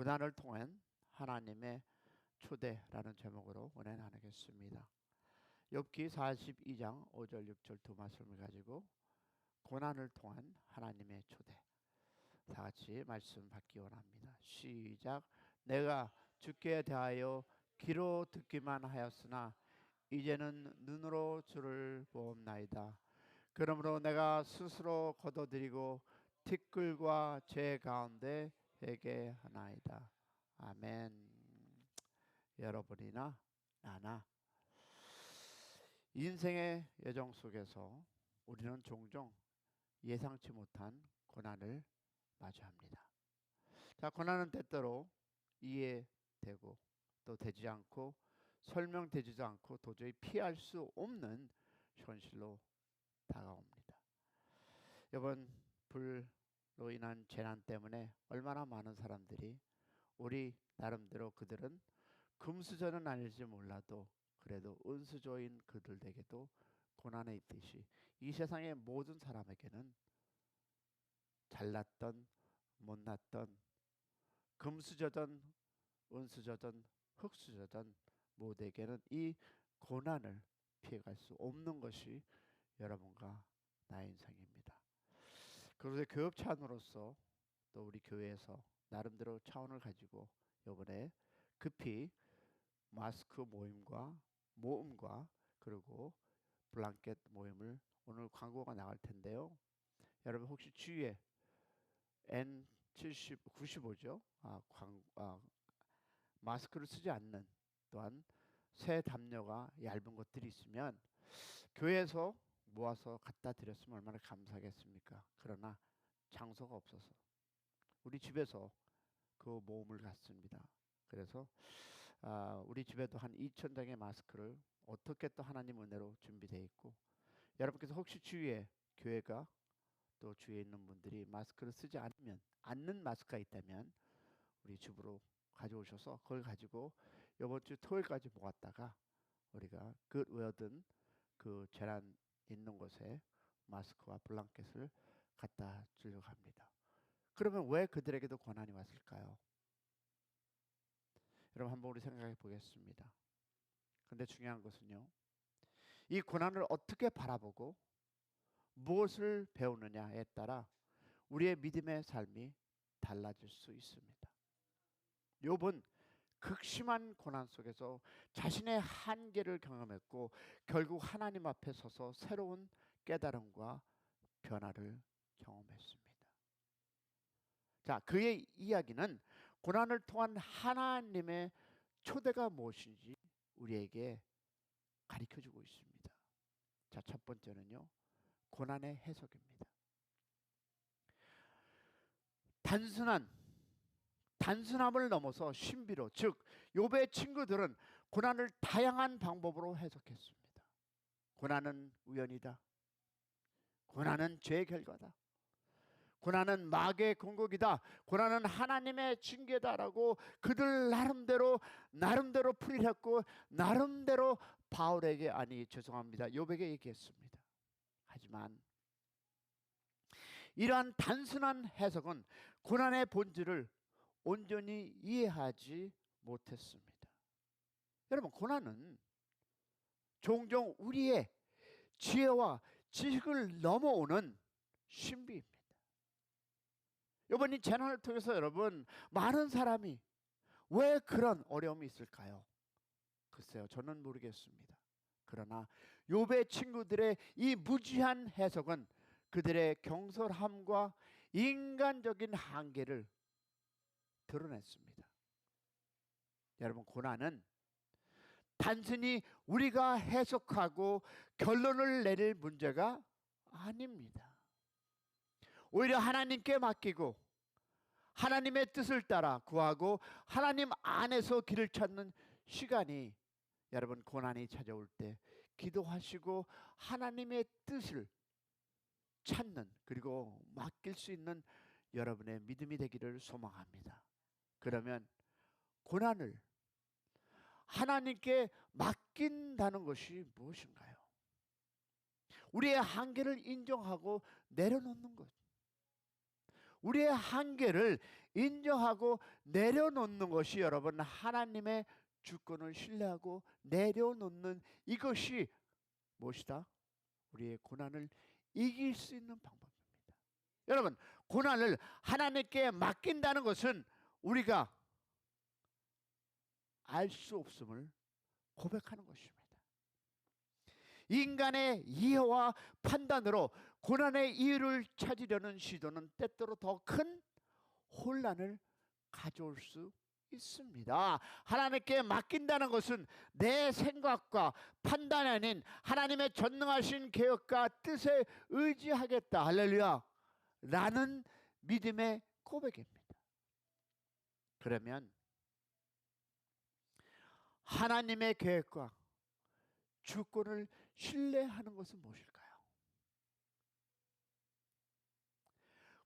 고난을 통한 하나님의 초대라는 제목으로 은혜 나누겠습니다. 욥기 42장 5절 6절 두 말씀을 가지고 고난을 통한 하나님의 초대, 다 같이 말씀 받기 원합니다. 시작. 내가 주께 대하여 귀로 듣기만 하였으나 이제는 눈으로 주를 보옵나이다. 그러므로 내가 스스로 거둬들이고 티끌과 재 가운데 회개하나이다. 아멘. 여러분이나 나나 인생의 여정 속에서 우리는 종종 예상치 못한 고난을 마주합니다. 자, 고난은 때때로 이해되고 또 되지 않고 설명되지도 않고 도저히 피할 수 없는 현실로 다가옵니다. 이번 불로 인한 재난 때문에 얼마나 많은 사람들이 우리 나름대로 그들은 금수저는 아닐지 몰라도 그래도 은수저인 그들에게도 고난에 있듯이 이 세상의 모든 사람에게는 잘났던 못났던 금수저든 은수저든 흙수저든 모두에게는 이 고난을 피해갈 수 없는 것이 여러분과 나의 인생입니다. 그런데 교육차원으로서 또 우리 교회에서 나름대로 차원을 가지고 이번에 급히 마스크 모임과 그리고 블랑켓 모임을 오늘 광고가 나갈 텐데요. 여러분 혹시 주위에 N70, 95죠? 마스크를 쓰지 않는 또한 새 담요가 얇은 것들이 있으면 교회에서 모아서 갖다 드렸으면 얼마나 감사하겠습니까? 그러나 장소가 없어서 우리 집에서 그 모험을 갔습니다. 그래서 우리 집에도 한 2,000장의 마스크를 어떻게 또 하나님 은혜로 준비되어 있고, 여러분께서 혹시 주위에 교회가 또 주위에 있는 분들이 마스크를 쓰지 않는 마스크가 있다면 우리 집으로 가져오셔서 그걸 가지고 이번 주 토요일까지 모았다가 우리가 굿웨어든 그 재난 있는 곳에 마스크와 블랑켓을 갖다 주려고 합니다. 그러면 왜 그들에게도 고난이 왔을까요? 여러분 한번 우리 생각해 보겠습니다. 그런데 중요한 것은요, 이 고난을 어떻게 바라보고 무엇을 배우느냐에 따라 우리의 믿음의 삶이 달라질 수 있습니다. 욥은 극심한 고난 속에서 자신의 한계를 경험했고 결국 하나님 앞에 서서 새로운 깨달음과 변화를 경험했습니다. 자, 그의 이야기는 고난을 통한 하나님의 초대가 무엇인지 우리에게 가르쳐주고 있습니다. 자, 첫 번째는요, 고난의 해석입니다. 단순함을 넘어서 신비로, 즉 욥의 친구들은 고난을 다양한 방법으로 해석했습니다. 고난은 우연이다. 고난은 죄의 결과다. 고난은 마귀의 공격이다. 고난은 하나님의 징계다라고 그들 나름대로 풀이를 했고 나름대로 바울에게 욥에게 얘기했습니다. 하지만 이러한 단순한 해석은 고난의 본질을 온전히 이해하지 못했습니다. 여러분, 고난은 종종 우리의 지혜와 지식을 넘어오는 신비입니다. 이번 이 재난을 통해서 여러분, 많은 사람이 왜 그런 어려움이 있을까요? 글쎄요, 저는 모르겠습니다. 그러나 욥의 친구들의 이 무지한 해석은 그들의 경솔함과 인간적인 한계를 드러냈습니다. 여러분, 고난은 단순히 우리가 해석하고 결론을 내릴 문제가 아닙니다. 오히려 하나님께 맡기고 하나님의 뜻을 따라 구하고 하나님 안에서 길을 찾는 시간이, 여러분, 고난이 찾아올 때 기도하시고 하나님의 뜻을 찾는, 그리고 맡길 수 있는 여러분의 믿음이 되기를 소망합니다. 그러면 고난을 하나님께 맡긴다는 것이 무엇인가요? 우리의 한계를 인정하고 내려놓는 것. 우리의 한계를 인정하고 내려놓는 것이 여러분 하나님의 주권을 신뢰하고 내려놓는 이것이 무엇이다? 우리의 고난을 이길 수 있는 방법입니다. 여러분, 고난을 하나님께 맡긴다는 것은 우리가 알 수 없음을 고백하는 것입니다. 인간의 이해와 판단으로 고난의 이유를 찾으려는 시도는 때때로 더 큰 혼란을 가져올 수 있습니다. 하나님께 맡긴다는 것은 내 생각과 판단이 아닌 하나님의 전능하신 계획과 뜻에 의지하겠다. 할렐루야. 라는 믿음의 고백입니다. 그러면 하나님의 계획과 주권을 신뢰하는 것은 무엇일까요?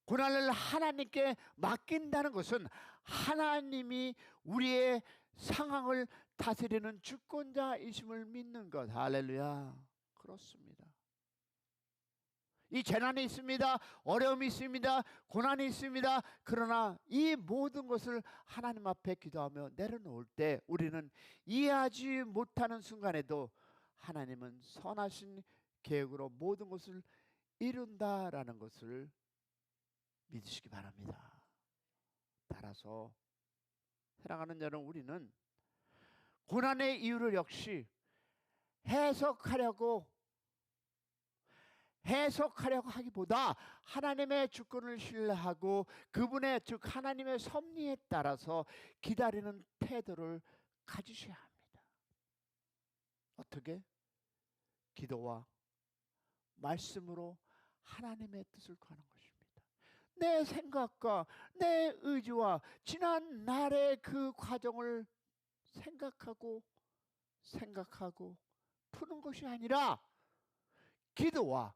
고난을 하나님께 맡긴다는 것은 하나님이 우리의 상황을 다스리는 주권자이심을 믿는 것. 할렐루야. 그렇습니다. 이 재난이 있습니다. 어려움이 있습니다. 고난이 있습니다. 그러나 이 모든 것을 하나님 앞에 기도하며 내려놓을 때 우리는 이해하지 못하는 순간에도 하나님은 선하신 계획으로 모든 것을 이룬다라는 것을 믿으시기 바랍니다. 따라서 사랑하는 여러분, 우리는 고난의 이유를 역시 해석하려고 하기보다 하나님의 주권을 신뢰하고 그분의 즉 하나님의 섭리에 따라서 기다리는 태도를 가지셔야 합니다. 어떻게? 기도와 말씀으로 하나님의 뜻을 구하는 것입니다. 내 생각과 내 의지와 지난 날의 그 과정을 생각하고 푸는 것이 아니라 기도와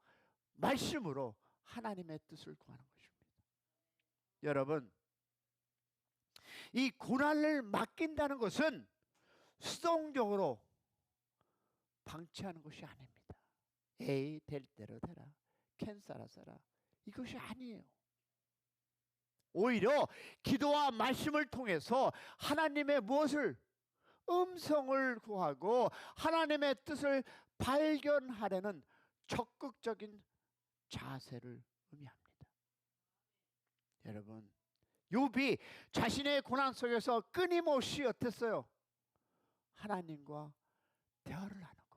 말씀으로 하나님의 뜻을 구하는 것입니다. 여러분, 이 고난을 맡긴다는 것은 수동적으로 방치하는 것이 아닙니다. 에이, 될 대로 되라, 캔사라 써라, 이것이 아니에요. 오히려 기도와 말씀을 통해서 하나님의 무엇을? 음성을 구하고 하나님의 뜻을 발견하려는 적극적인 자세를 의미합니다. 여러분, 욥이 자신의 고난 속에서 끊임없이 어땠어요? 하나님과 대화를 나누고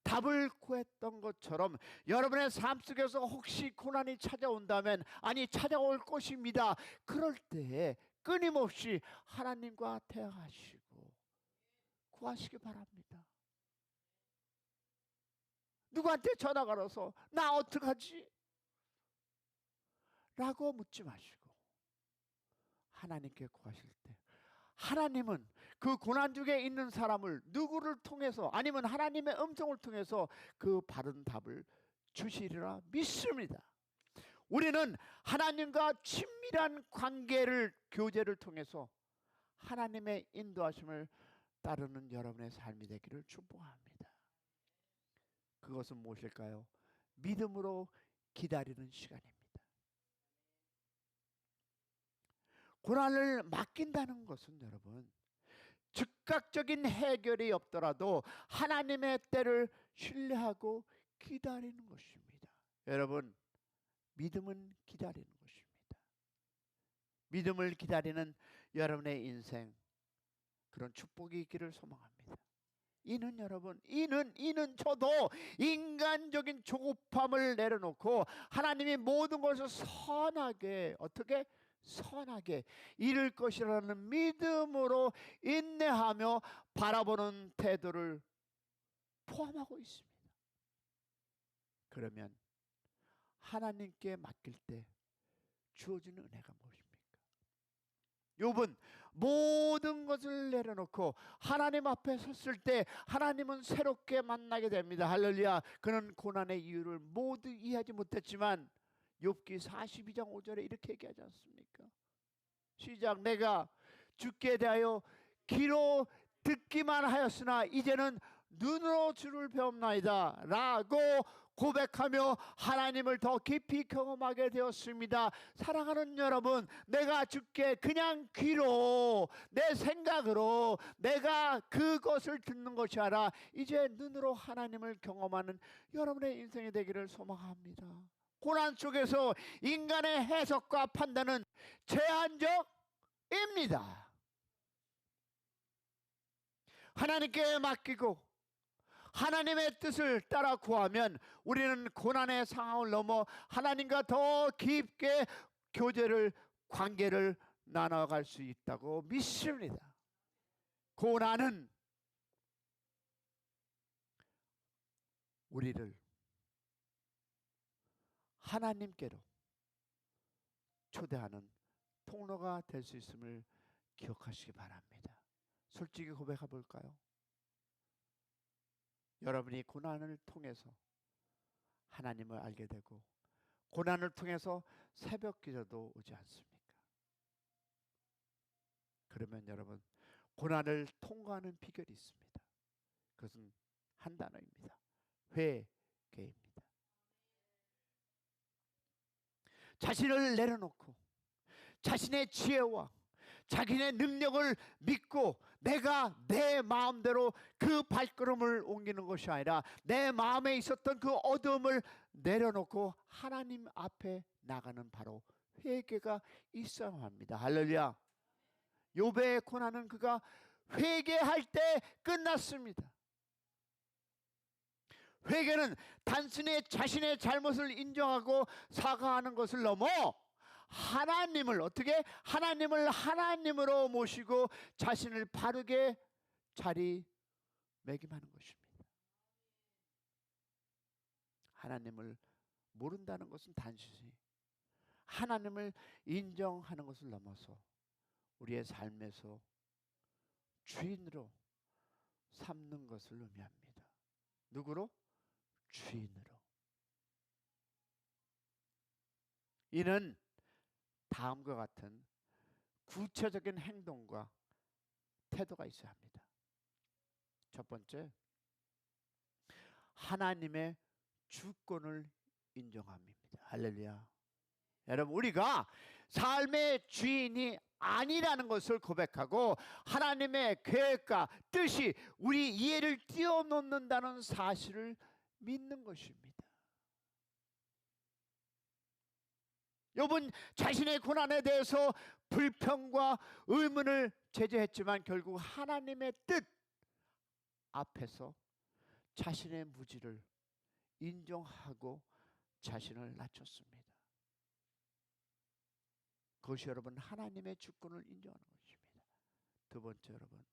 답을 구했던 것처럼 여러분의 삶 속에서 혹시 고난이 찾아온다면, 아니 찾아올 것입니다. 그럴 때에 끊임없이 하나님과 대화하시고 구하시기 바랍니다. 누구한테 전화 걸어서 나 어떡하지? 라고 묻지 마시고 하나님께 구하실 때 하나님은 그 고난 중에 있는 사람을 누구를 통해서 아니면 하나님의 음성을 통해서 그 바른 답을 주시리라 믿습니다. 우리는 하나님과 친밀한 교제를 통해서 하나님의 인도하심을 따르는 여러분의 삶이 되기를 축복합니다. 그것은 무엇일까요? 믿음으로 기다리는 시간입니다. 고난을 맡긴다는 것은 여러분 즉각적인 해결이 없더라도 하나님의 때를 신뢰하고 기다리는 것입니다. 여러분, 믿음은 기다리는 것입니다. 믿음을 기다리는 여러분의 인생, 그런 축복이 있기를 소망합니다. 이는 여러분, 이는 저도 인간적인 조급함을 내려놓고 하나님이 모든 것을 선하게, 어떻게? 선하게 이룰 것이라는 믿음으로 인내하며 바라보는 태도를 포함하고 있습니다. 그러면 하나님께 맡길 때 주어지는 은혜가 무엇입니까? 욥은 모든 것을 내려놓고 하나님 앞에 섰을 때 하나님은 새롭게 만나게 됩니다. 할렐루야. 그는 고난의 이유를 모두 이해하지 못했지만 욥기 42장 5절에 이렇게 얘기하지 않습니까? 시작. 내가 주께 대하여 귀로 듣기만 하였으나 이제는 눈으로 주를 배웁나이다 라고 고백하며 하나님을 더 깊이 경험하게 되었습니다. 사랑하는 여러분, 내가 주께 그냥 귀로 내 생각으로 내가 그것을 듣는 것이 아니라 이제 눈으로 하나님을 경험하는 여러분의 인생이 되기를 소망합니다. 고난 속에서 인간의 해석과 판단은 제한적입니다. 하나님께 맡기고 하나님의 뜻을 따라 구하면 우리는 고난의 상황을 넘어 하나님과 더 깊게 교제를, 관계를 나눠갈 수 있다고 믿습니다. 고난은 우리를 하나님께로 초대하는 통로가 될 수 있음을 기억하시기 바랍니다. 솔직히 고백해 볼까요? 여러분이 고난을 통해서 하나님을 알게 되고 고난을 통해서 새벽 기도도 오지 않습니까? 그러면 여러분, 고난을 통과하는 비결이 있습니다. 그것은 한 단어입니다. 회개입니다. 자신을 내려놓고 자신의 지혜와 자기의 능력을 믿고 내가 내 마음대로 그 발걸음을 옮기는 것이 아니라 내 마음에 있었던 그 어두움을 내려놓고 하나님 앞에 나가는 바로 회개가 있어야 합니다. 할렐루야. 욥의 고난은 그가 회개할 때 끝났습니다. 회개는 단순히 자신의 잘못을 인정하고 사과하는 것을 넘어 하나님을 어떻게? 하나님을 하나님으로 모시고 자신을 바르게 자리매김하는 것입니다. 하나님을 모른다는 것은 단순히 하나님을 인정하는 것을 넘어서 우리의 삶에서 주인으로 삼는 것을 의미합니다. 누구로? 주인으로. 이는 다음과 같은 구체적인 행동과 태도가 있어야 합니다. 첫 번째, 하나님의 주권을 인정함입니다. 할렐루야. 여러분, 우리가 삶의 주인이 아니라는 것을 고백하고 하나님의 계획과 뜻이 우리 이해를 뛰어넘는다는 사실을 믿는 것입니다. 욥은 자신의 고난에 대해서 불평과 의문을 제기했지만 결국 하나님의 뜻 앞에서 자신의 무지를 인정하고 자신을 낮췄습니다. 그것이 여러분 하나님의 주권을 인정하는 것입니다. 두 번째, 여러분,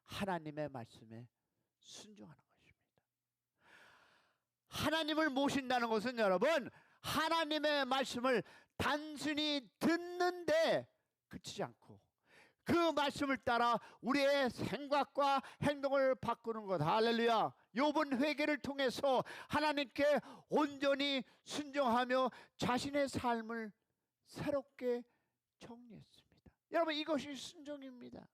하나님의 말씀에 순종하는 것입니다. 하나님을 모신다는 것은 여러분 하나님의 말씀을 단순히 듣는데 그치지 않고 그 말씀을 따라 우리의 생각과 행동을 바꾸는 것. 할렐루야. 욥은 회개를 통해서 하나님께 온전히 순종하며 자신의 삶을 새롭게 정리했습니다. 여러분, 이것이 순종입니다.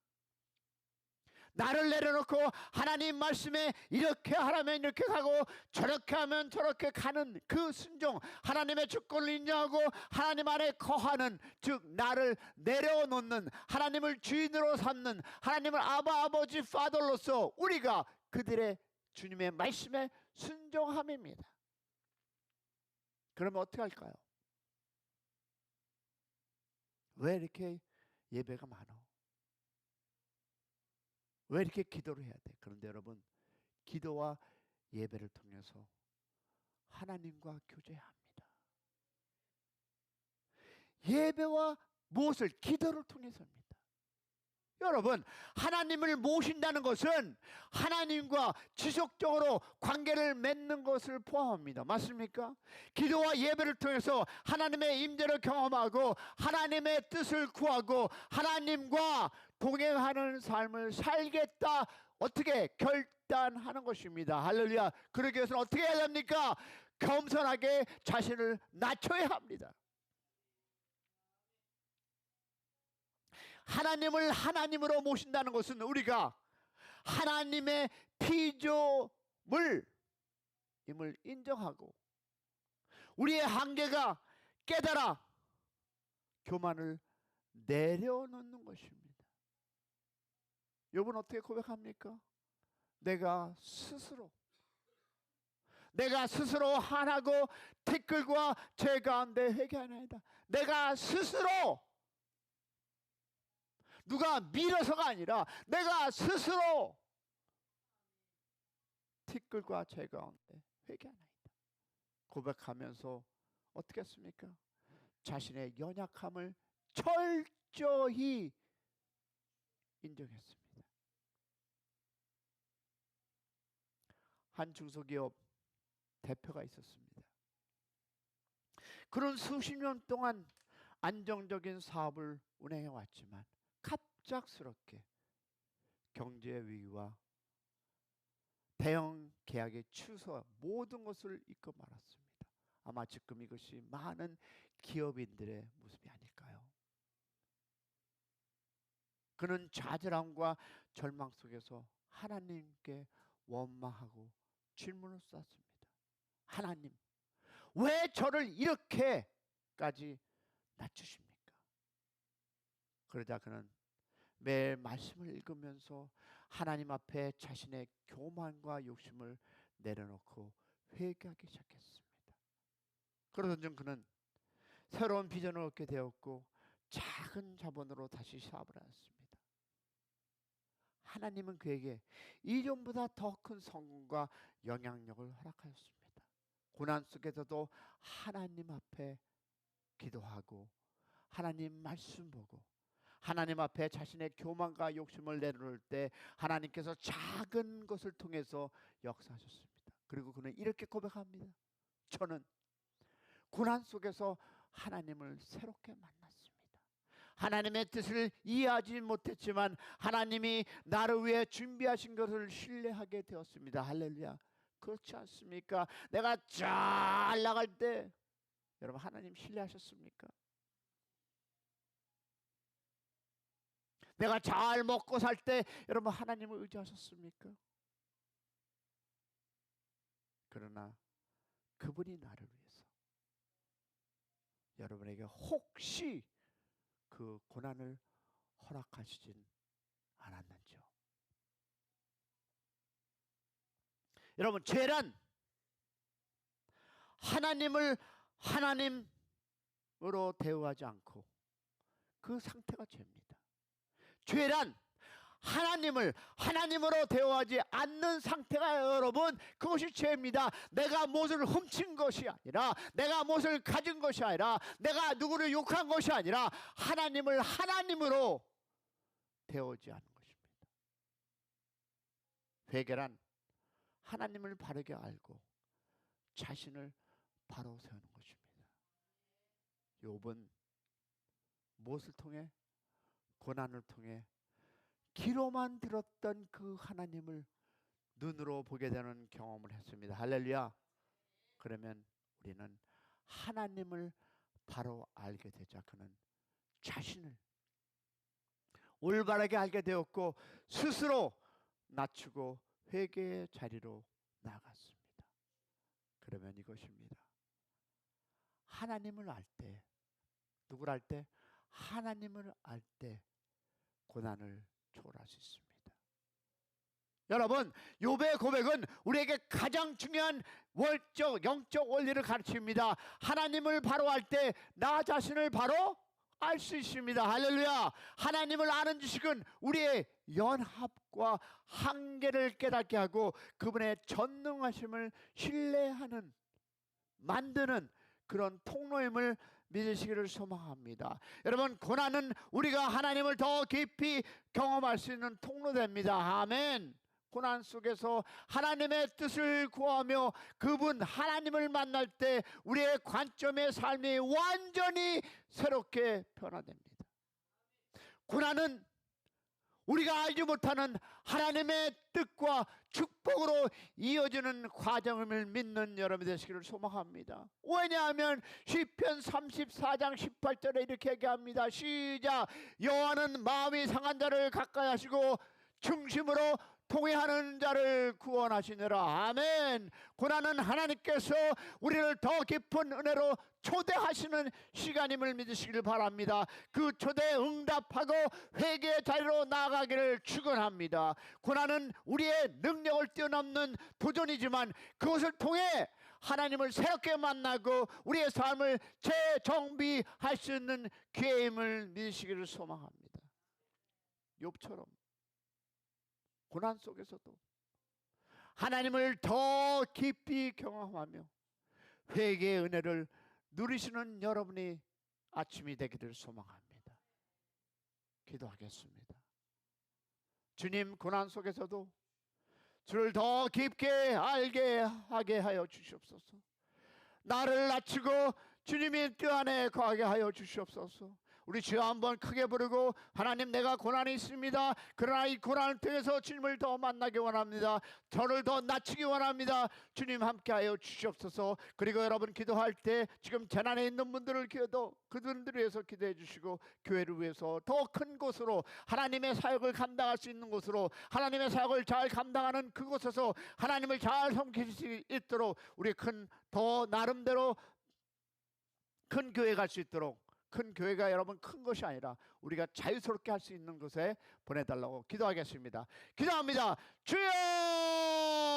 나를 내려놓고 하나님 말씀에 이렇게 하라면 이렇게 가고 저렇게 하면 저렇게 가는 그 순종, 하나님의 주권을 인정하고 하나님 안에 거하는, 즉 나를 내려놓는, 하나님을 주인으로 삼는, 하나님을 아바 아버지 파더로서 우리가 그들의 주님의 말씀에 순종함입니다. 그러면 어떻게 할까요? 왜 이렇게 예배가 많아? 왜 이렇게 기도를 해야 돼? 그런데 여러분, 기도와 예배를 통해서 하나님과 교제해야 합니다. 예배와 무엇을? 기도를 통해서입니다. 여러분, 하나님을 모신다는 것은 하나님과 지속적으로 관계를 맺는 것을 포함합니다. 맞습니까? 기도와 예배를 통해서 하나님의 임재를 경험하고 하나님의 뜻을 구하고 하나님과 동행하는 삶을 살겠다, 어떻게 결단하는 것입니다. 할렐루야. 그러기 위해서는 어떻게 해야 합니까? 겸손하게 자신을 낮춰야 합니다. 하나님을 하나님으로 모신다는 것은 우리가 하나님의 피조물, 임을 인정하고 우리의 한계가 깨달아 교만을 내려놓는 것입니다. 욥은 어떻게 고백합니까? 내가 스스로 하나고 티끌과 제 가운데 회개하나이다. 내가 스스로, 누가 밀어서가 아니라 내가 스스로 티끌과 제 가운데 회개하나이다. 고백하면서 어떻게 했습니까? 자신의 연약함을 철저히 인정했습니다. 한 중소기업 대표가 있었습니다. 그런 수십 년 동안 안정적인 사업을 운행해 왔지만 갑작스럽게 경제 위기와 대형 계약의 취소, 모든 것을 잊고 말았습니다. 아마 지금 이것이 많은 기업인들의 모습이 아닐까요? 그는 좌절함과 절망 속에서 하나님께 원망하고 질문을 쐈습니다. 하나님, 왜 저를 이렇게까지 낮추십니까? 그러자 그는 매일 말씀을 읽으면서 하나님 앞에 자신의 교만과 욕심을 내려놓고 회개하기 시작했습니다. 그러던 중 그는 새로운 비전을 얻게 되었고 작은 자본으로 다시 사업을 하였습니다. 하나님은 그에게 이전보다 더 큰 성공과 영향력을 허락하였습니다. 고난 속에서도 하나님 앞에 기도하고 하나님 말씀 보고 하나님 앞에 자신의 교만과 욕심을 내려놓을 때 하나님께서 작은 것을 통해서 역사하셨습니다. 그리고 그는 이렇게 고백합니다. 저는 고난 속에서 하나님을 새롭게 만났습니다. 하나님의 뜻을 이해하지 못했지만 하나님이 나를 위해 준비하신 것을 신뢰하게 되었습니다. 할렐루야. 그렇지 않습니까? 내가 잘 나갈 때 여러분 하나님 신뢰하셨습니까? 내가 잘 먹고 살 때 여러분 하나님을 의지하셨습니까? 그러나 그분이 나를 위해서 여러분에게 혹시 그 고난을 허락하시진 않았는지요? 여러분, 죄란 하나님을 하나님으로 대우하지 않고 그 상태가 죄입니다. 죄란 하나님을 하나님으로 대우하지 않는 상태가 여러분 그것이 죄입니다. 내가 무엇을 훔친 것이 아니라 내가 무엇을 가진 것이 아니라 내가 누구를 욕한 것이 아니라 하나님을 하나님으로 대우하지 않는 것입니다. 회개란 하나님을 바르게 알고 자신을 바로 세우는 것입니다. 욥은 무엇을 통해? 고난을 통해 귀로만 들었던 그 하나님을 눈으로 보게 되는 경험을 했습니다. 할렐루야. 그러면 우리는 하나님을 바로 알게 되자 그는 자신을 올바르게 알게 되었고 스스로 낮추고 회개의 자리로 나아갔습니다. 그러면 이것입니다. 하나님을 알 때, 누구를 알 때? 하나님을 알 때 고난을 초월할 수 있습니다. 여러분, 욥의 고백은 우리에게 가장 중요한 영적 원리를 가르칩니다. 하나님을 바로 알 때 나 자신을 바로 알 수 있습니다. 할렐루야. 하나님을 아는 지식은 우리의 연합과 한계를 깨닫게 하고 그분의 전능하심을 신뢰하는 만드는 그런 통로임을 믿으시기를 소망합니다. 여러분, 고난은 우리가 하나님을 더 깊이 경험할 수 있는 통로됩니다. 아멘. 고난 속에서 하나님의 뜻을 구하며 그분 하나님을 만날 때 우리의 관점의 삶이 완전히 새롭게 변화됩니다. 고난은 우리가 알지 못하는 하나님의 뜻과 축복으로 이어지는 과정을 믿는 여러분 되시기를 소망합니다. 왜냐하면 시편 34장 18절에 이렇게 얘기합니다. 시작. 여호와는 마음이 상한 자를 가까이 하시고 중심으로 통회하는 자를 구원하시느라. 아멘. 고난은 하나님께서 우리를 더 깊은 은혜로 초대하시는 시간임을 믿으시길 바랍니다. 그 초대에 응답하고 회개의 자리로 나아가기를 축원합니다. 고난은 우리의 능력을 뛰어넘는 도전이지만 그것을 통해 하나님을 새롭게 만나고 우리의 삶을 재정비할 수 있는 기회임을 믿으시기를 소망합니다. 욥처럼 고난 속에서도 하나님을 더 깊이 경험하며 회개의 은혜를 누리시는 여러분이 아침이 되기를 소망합니다. 기도하겠습니다. 주님, 고난 속에서도 주를 더 깊게 알게 하게 하여 주시옵소서. 나를 낮추고 주님의 뜻 안에 거하게 하여 주시옵소서. 우리 주여 한번 크게 부르고, 하나님, 내가 고난이 있습니다. 그러나 이 고난을 통해서 주님을 더 만나기 원합니다. 저를 더 낮추기 원합니다. 주님 함께하여 주시옵소서. 그리고 여러분 기도할 때 지금 재난에 있는 분들을 기도, 그분들을 위해서 기도해 주시고, 교회를 위해서 더 큰 곳으로, 하나님의 사역을 감당할 수 있는 곳으로, 하나님의 사역을 잘 감당하는 그곳에서 하나님을 잘 섬길 수 있도록, 우리 더 나름대로 큰 교회 갈 수 있도록, 큰 교회가 여러분 큰 것이 아니라 우리가 자유스럽게 할 수 있는 곳에 보내달라고 기도하겠습니다. 기도합니다. 주여!